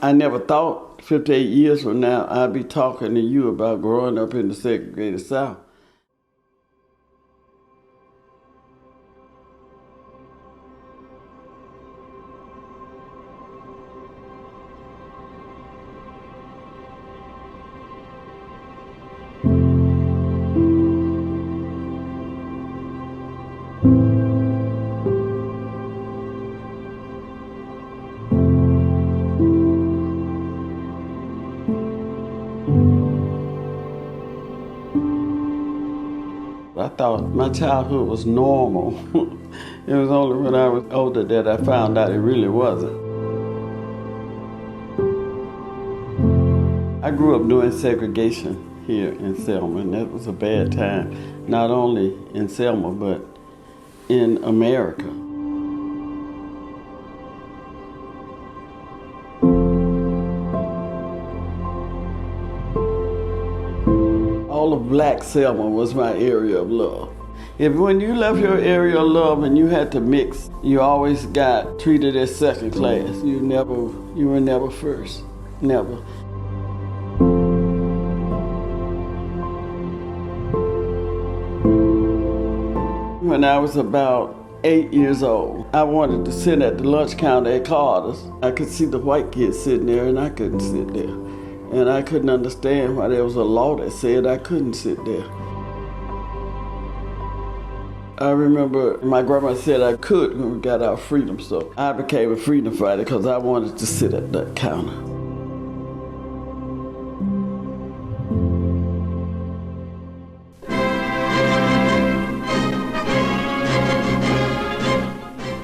I never thought 58 years from now I'd be talking to you about growing up in the segregated South. I thought my childhood was normal. It was only when I was older that I found out it really wasn't. I grew up doing segregation here in Selma, and that was a bad time, not only in Selma, but in America. All of Black Selma was my area of love. When you left your area of love and you had to mix, you always got treated as second class. You were never first, never. When I was about 8 years old, I wanted to sit at the lunch counter at Carter's. I could see the white kids sitting there and I couldn't sit there. And I couldn't understand why there was a law that said I couldn't sit there. I remember my grandma said I could when we got our freedom, so I became a freedom fighter because I wanted to sit at that counter.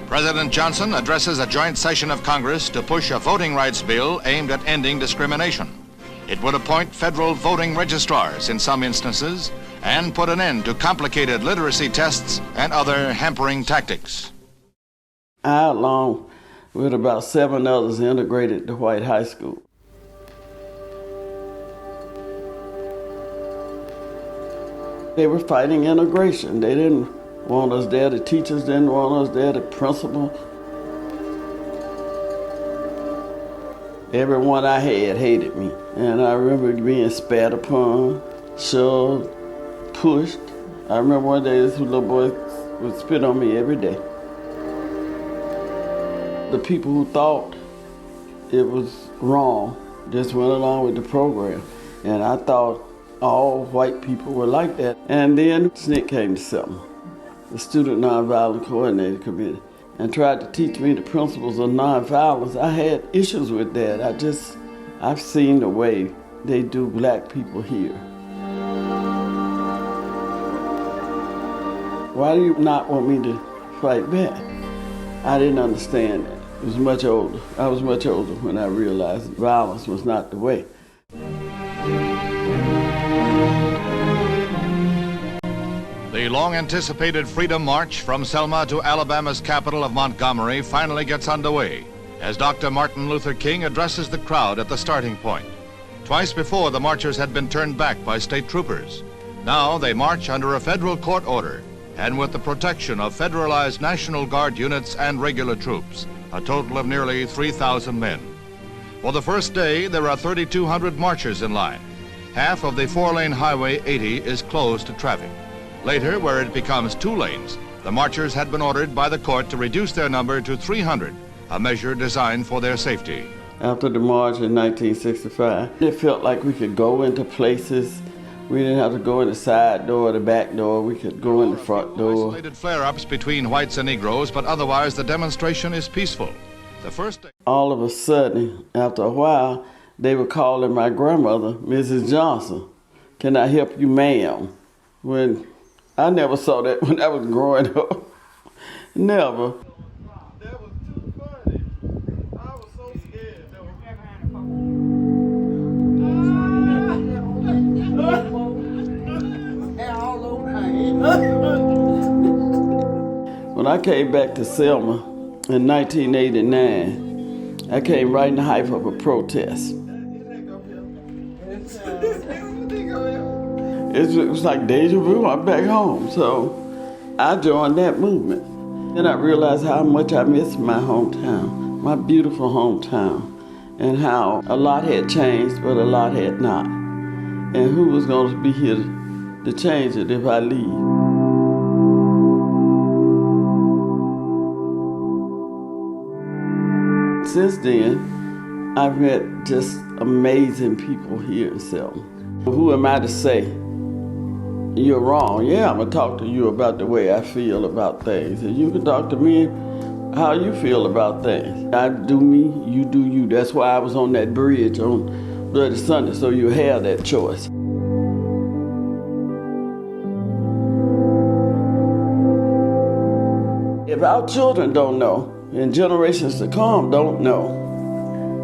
President Johnson addresses a joint session of Congress to push a voting rights bill aimed at ending discrimination. It would appoint federal voting registrars in some instances and put an end to complicated literacy tests and other hampering tactics. I, along with about 7 others, integrated to White High School. They were fighting integration. They didn't want us there. The teachers didn't want us there. The principal. Everyone I had hated me. And I remember being spat upon, shoved, pushed. I remember one day this little boy would spit on me every day. The people who thought it was wrong just went along with the program. And I thought all white people were like that. And then SNCC came to Selma, the Student Nonviolent Coordinating Committee, and tried to teach me the principles of nonviolence. I had issues with that. I've seen the way they do black people here. Why do you not want me to fight back? I didn't understand that. I was much older when I realized violence was not the way. The long-anticipated Freedom March from Selma to Alabama's capital of Montgomery finally gets underway as Dr. Martin Luther King addresses the crowd at the starting point. Twice before, the marchers had been turned back by state troopers. Now they march under a federal court order and with the protection of federalized National Guard units and regular troops, a total of nearly 3,000 men. For the first day, there are 3,200 marchers in line. Half of the 4-lane Highway 80 is closed to traffic. Later, where it becomes 2 lanes, the marchers had been ordered by the court to reduce their number to 300, a measure designed for their safety. After the march in 1965, it felt like we could go into places. We didn't have to go in the side door or the back door. We could go in the front door. Isolated flare-ups between whites and Negroes, but otherwise the demonstration is peaceful. The first day... All of a sudden, after a while, they were calling my grandmother, Mrs. Johnson. "Can I help you, ma'am?" When I never saw that when I was growing up. Never. That was too funny. I was so scared. When I came back to Selma in 1989, I came right in the height of a protest. It was like deja vu. I'm back home. So I joined that movement. Then I realized how much I missed my hometown, my beautiful hometown. and how a lot had changed, but a lot had not. And who was going to be here to change it if I leave? Since then, I've met just amazing people here in Selma. Who am I to say you're wrong? Yeah, I'm gonna talk to you about the way I feel about things, and you can talk to me how you feel about things. I do me, you do you. That's why I was on that bridge on Bloody Sunday, so you have that choice. If our children don't know, and generations to come don't know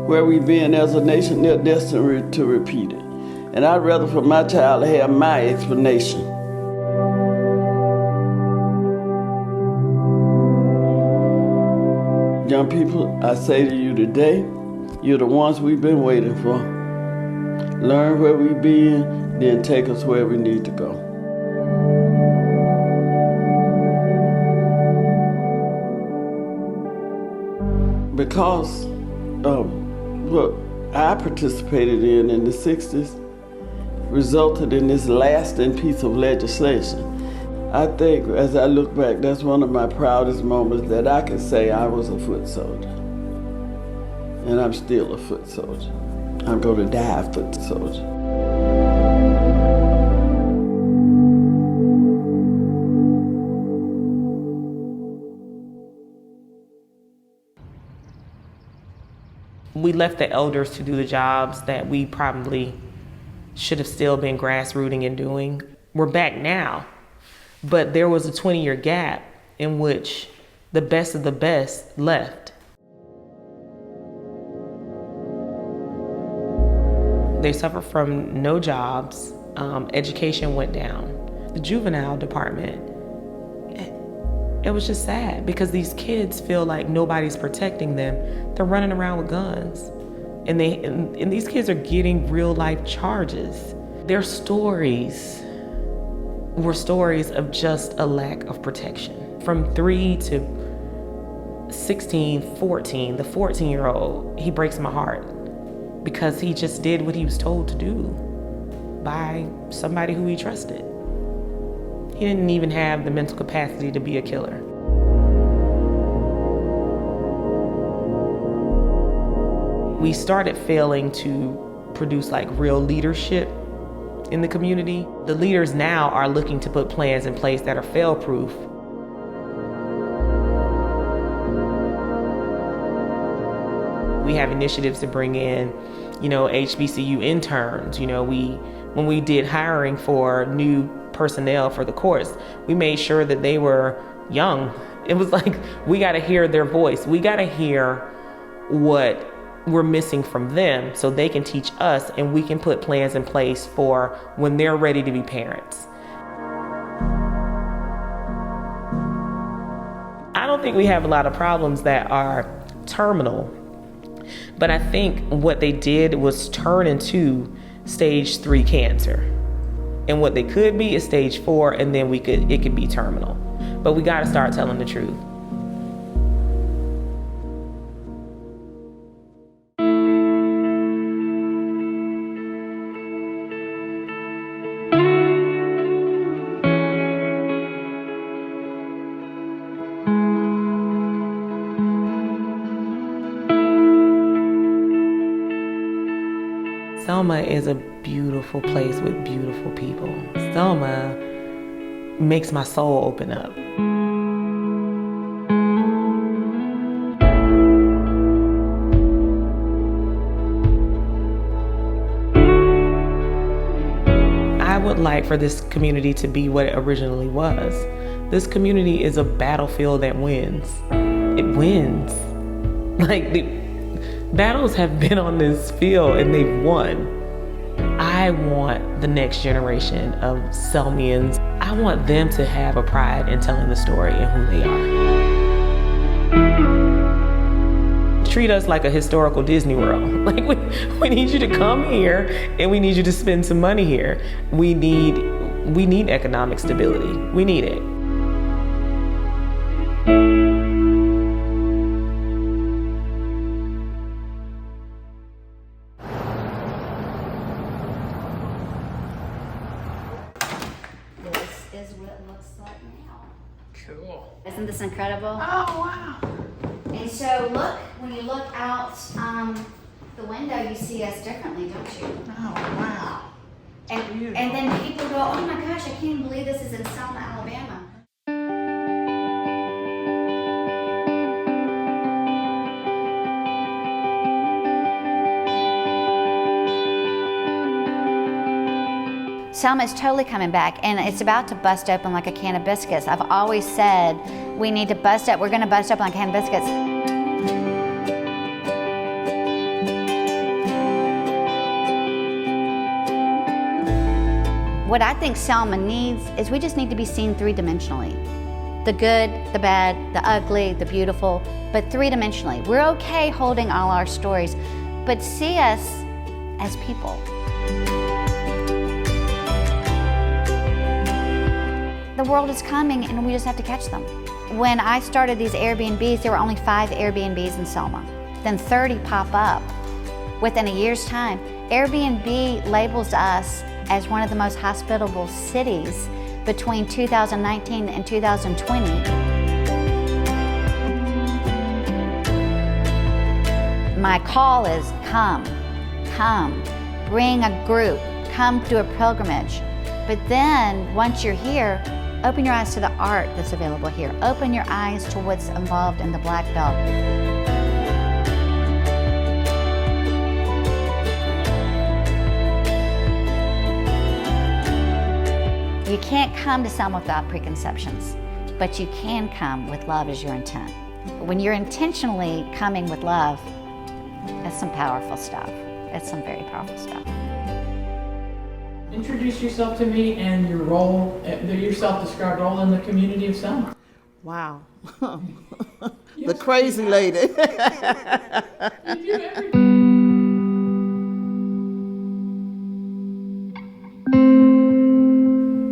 where we've been as a nation, they're destined to repeat it. And I'd rather for my child to have my explanation. Young people, I say to you today, you're the ones we've been waiting for. Learn where we've been, then take us where we need to go. Because of what I participated in the 60s resulted in this lasting piece of legislation. I think as I look back, that's one of my proudest moments that I can say I was a foot soldier. And I'm still a foot soldier. I'm going to die a foot soldier. We left the elders to do the jobs that we probably should have still been grassrooting and doing. We're back now, but there was a 20-year gap in which the best of the best left. They suffered from no jobs, education went down. The juvenile department, it was just sad because these kids feel like nobody's protecting them. They're running around with guns. And these kids are getting real life charges. Their stories were stories of just a lack of protection. From 3 to 16, 14, the 14-year-old, he breaks my heart because he just did what he was told to do by somebody who he trusted. He didn't even have the mental capacity to be a killer. We started failing to produce like real leadership in the community. The leaders now are looking to put plans in place that are fail-proof. We have initiatives to bring in, HBCU interns. When we did hiring for new personnel for the courts, we made sure that they were young. It was like, we got to hear their voice. We got to hear what we're missing from them so they can teach us and we can put plans in place for when they're ready to be parents. I don't think we have a lot of problems that are terminal, but I think what they did was turn into stage 3 cancer. And what they could be is stage 4, and then it could be terminal. But we gotta start telling the truth. Selma is a beautiful place with beautiful people. Selma makes my soul open up. I would like for this community to be what it originally was. This community is a battlefield that wins. It wins. Like, the battles have been on this field and they've won. I want the next generation of Selmians, I want them to have a pride in telling the story and who they are. Treat us like a historical Disney World. Like, we need you to come here and we need you to spend some money here. We need economic stability. We need it. is what it looks like now. Cool. Isn't this incredible? Oh, wow. And so look, when you look out the window, you see us differently, don't you? Oh, wow. And then people go, oh my gosh, I can't even believe this is in Selma, Alabama. Selma is totally coming back, and it's about to bust open like a can of biscuits. I've always said we need to bust up. We're going to bust open like a can of biscuits. What I think Selma needs is we just need to be seen three-dimensionally. The good, the bad, the ugly, the beautiful, but three-dimensionally. We're okay holding all our stories, but see us as people. The world is coming and we just have to catch them. When I started these Airbnbs, there were only 5 Airbnbs in Selma. Then 30 pop up within a year's time. Airbnb labels us as one of the most hospitable cities between 2019 and 2020. My call is come, bring a group, come do a pilgrimage. But then once you're here, open your eyes to the art that's available here. Open your eyes to what's involved in the Black Belt. You can't come to Selma without preconceptions, but you can come with love as your intent. When you're intentionally coming with love, that's some powerful stuff. It's some very powerful stuff. Introduce yourself to me and your role, your self-described role in the community of Selma. Wow. The crazy lady. You do everything.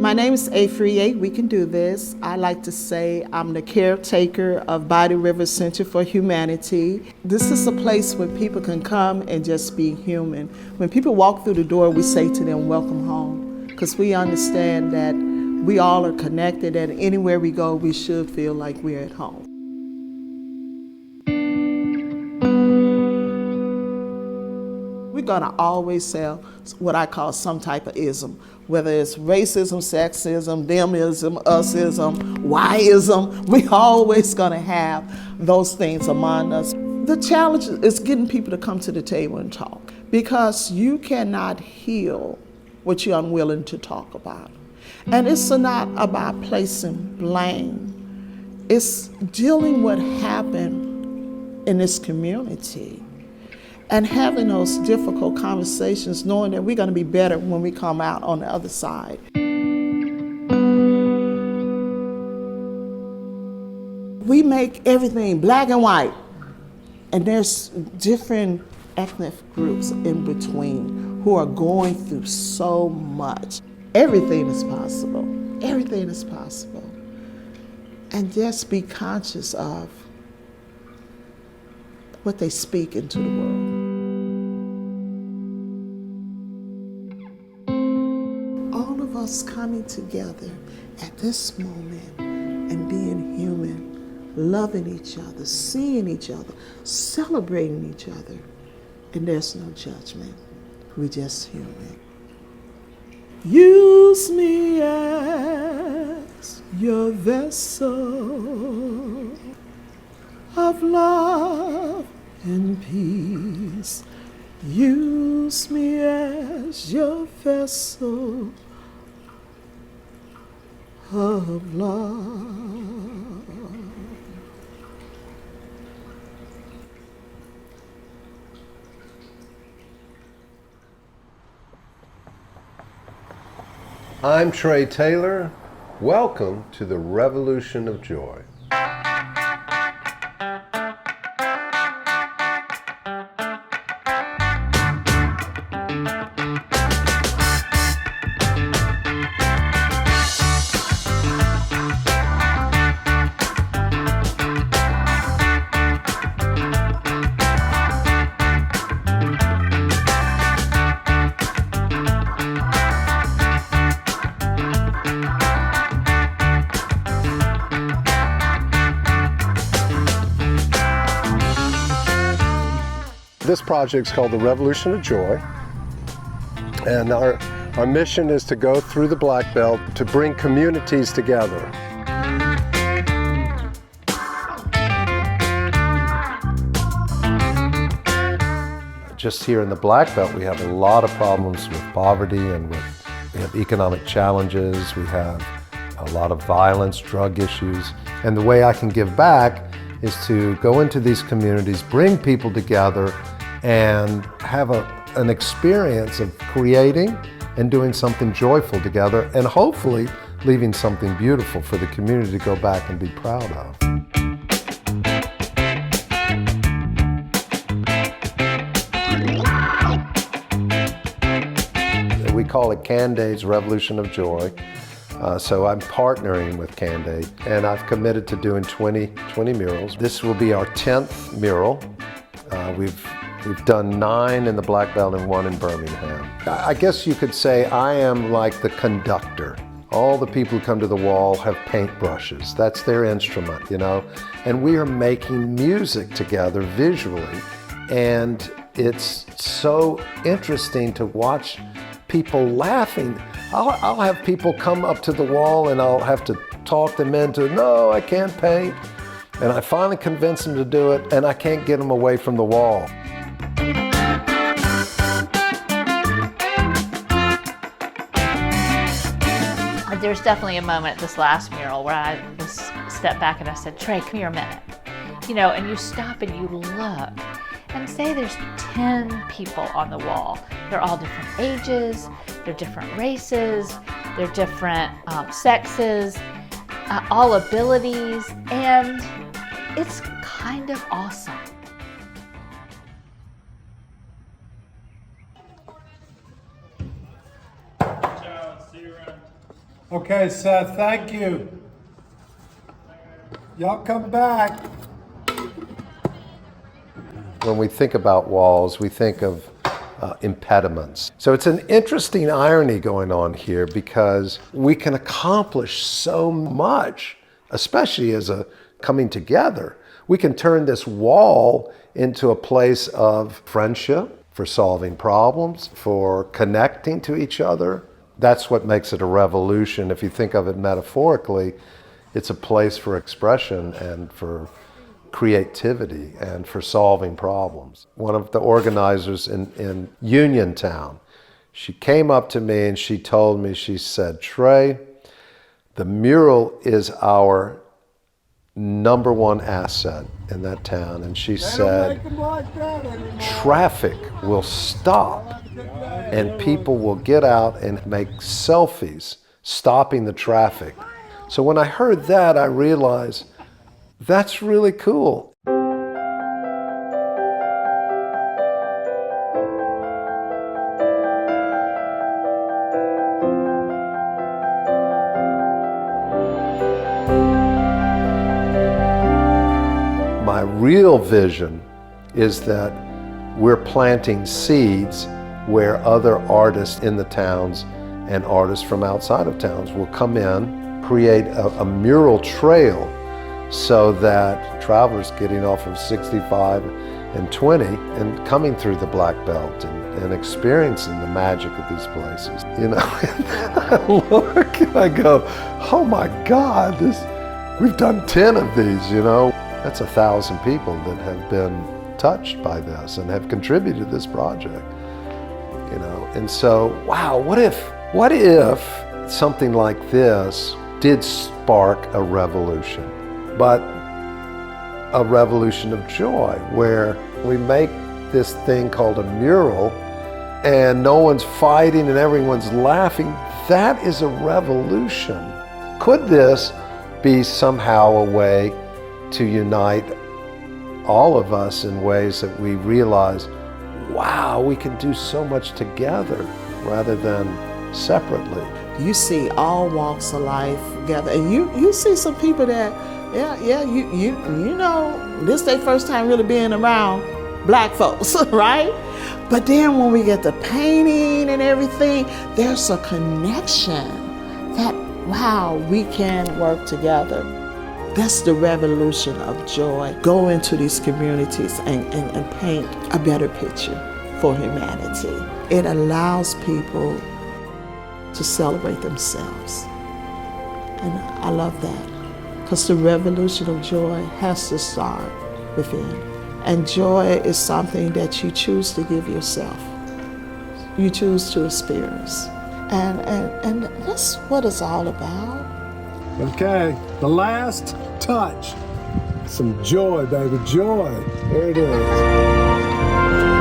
My name is Afriye. We can do this. I like to say I'm the caretaker of Body River Center for Humanity. This is a place where people can come and just be human. When people walk through the door, we say to them, welcome home, because we understand that we all are connected, and anywhere we go, we should feel like we're at home. We're gonna always sell what I call some type of ism, whether it's racism, sexism, themism, usism, whyism. We always gonna have those things among us. The challenge is getting people to come to the table and talk, because you cannot heal what you're unwilling to talk about. And it's not about placing blame. It's dealing what happened in this community and having those difficult conversations, knowing that we're going to be better when we come out on the other side. We make everything black and white, and there's different ethnic groups in between who are going through so much. Everything is possible. Everything is possible. And just be conscious of what they speak into the world. All of us coming together at this moment and being human, loving each other, seeing each other, celebrating each other, and there's no judgment. We're just human. Use me as your vessel of love and peace. Use me as your vessel of love. I'm Trey Taylor. Welcome to the Revolution of Joy. This project's called the Revolution of Joy. And our mission is to go through the Black Belt to bring communities together. Just here in the Black Belt, we have a lot of problems with poverty and we have economic challenges. We have a lot of violence, drug issues. And the way I can give back is to go into these communities, bring people together, and have an experience of creating and doing something joyful together, and hopefully leaving something beautiful for the community to go back and be proud of. We call it Canday's Revolution of Joy. So I'm partnering with Canday, and I've committed to doing 20 murals. This will be our 10th mural. We've done 9 in the Black Belt and 1 in Birmingham. I guess you could say I am like the conductor. All the people who come to the wall have paintbrushes. That's their instrument, you know? And we are making music together visually, and it's so interesting to watch people laughing. I'll have people come up to the wall and I'll have to talk them into, no, I can't paint. And I finally convince them to do it, and I can't get them away from the wall. There's definitely a moment at this last mural where I stepped back and I said, Trey, come here a minute. You know, and you stop and you look, and say there's 10 people on the wall. They're all different ages, they're different races, they're different sexes, all abilities, and it's kind of awesome. Okay, Seth, thank you. Y'all come back. When we think about walls, we think of impediments. So it's an interesting irony going on here, because we can accomplish so much, especially as a coming together. We can turn this wall into a place of friendship, for solving problems, for connecting to each other. That's what makes it a revolution. If you think of it metaphorically, it's a place for expression and for creativity and for solving problems. One of the organizers in Uniontown, she came up to me and she told me, she said, Trey, the mural is our #1 asset in that town. And she said, traffic will stop and people will get out and make selfies stopping the traffic. So when I heard that, I realized that's really cool. My real vision is that we're planting seeds where other artists in the towns and artists from outside of towns will come in, create a mural trail so that travelers getting off of 65 and 20 and coming through the Black Belt and experiencing the magic of these places, you know. And then I look and I go, oh my God, we've done 10 of these, you know. That's 1,000 people that have been touched by this and have contributed to this project, you know. And so, wow, what if something like this did spark a revolution, but a revolution of joy, where we make this thing called a mural and no one's fighting and everyone's laughing? That is a revolution. Could this be somehow a way to unite all of us in ways that we realize, wow, we can do so much together rather than separately? You see all walks of life together, and you see some people that, you know, this their first time really being around black folks, right? But then when we get to painting and everything, there's a connection that, wow, we can work together. That's the revolution of joy. Go into these communities and paint a better picture for humanity. It allows people to celebrate themselves. And I love that, because the revolution of joy has to start within. And joy is something that you choose to give yourself. You choose to experience. And that's what it's all about. Okay, the last touch. Some joy, baby, joy. There it is.